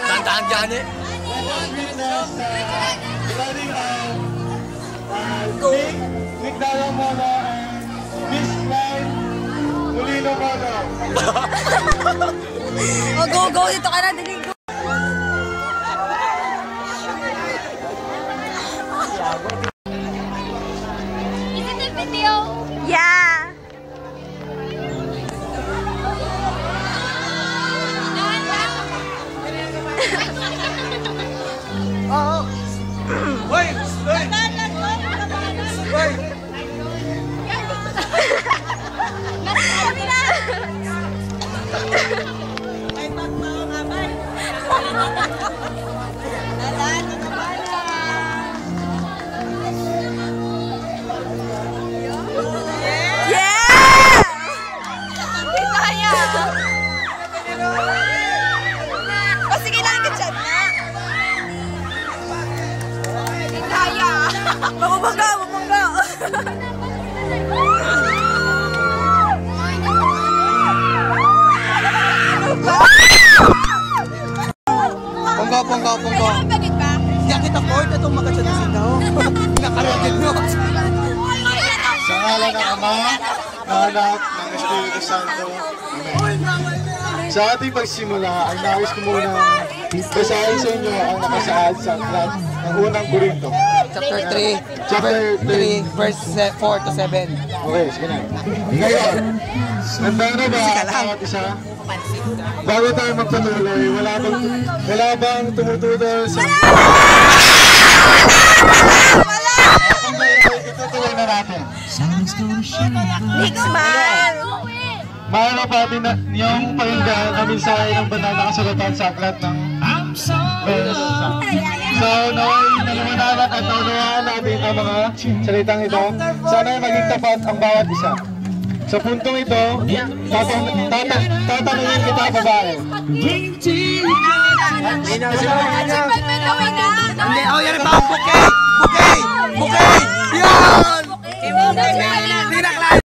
Tandaan dyan eh. Nick Dalamona and Miss Klein Molino Mono. Oh, go dito ka na, dali go. Is it a video? Yeah. Oh. Hoy! Hoy! Hoy! Kami na. Mabangga! Pongga. Hindi kita po, ito itong makasadasin daw. Nakaragin mo. Sa ngalan ng Ama, ng Anak, ng Espiritu Santo. Amen. Sa ating pagsimula, ay nais ko muna basahin sa inyo ang nakasaad sa aklat ng unang Korinto. Chapter 3, verse 4 to 7. Okay, sige na. Ngayon, handa na ba bawat isa? Bago tayo magpatuloy, wala bang tumutudol sa... Itutuloy na natin. Next man! Mahalo pa din niyong pakinggan ang mensahe ng banal na kasulatan sa aklat ng So, naway naliwanagan at naunawaan natin ang mga salitang ito. Sana ay maging tapat ang bawat isa. Sa puntong ito, tatanungin kita, babae. Hindi, yan ba ang bouquet? Bouquet!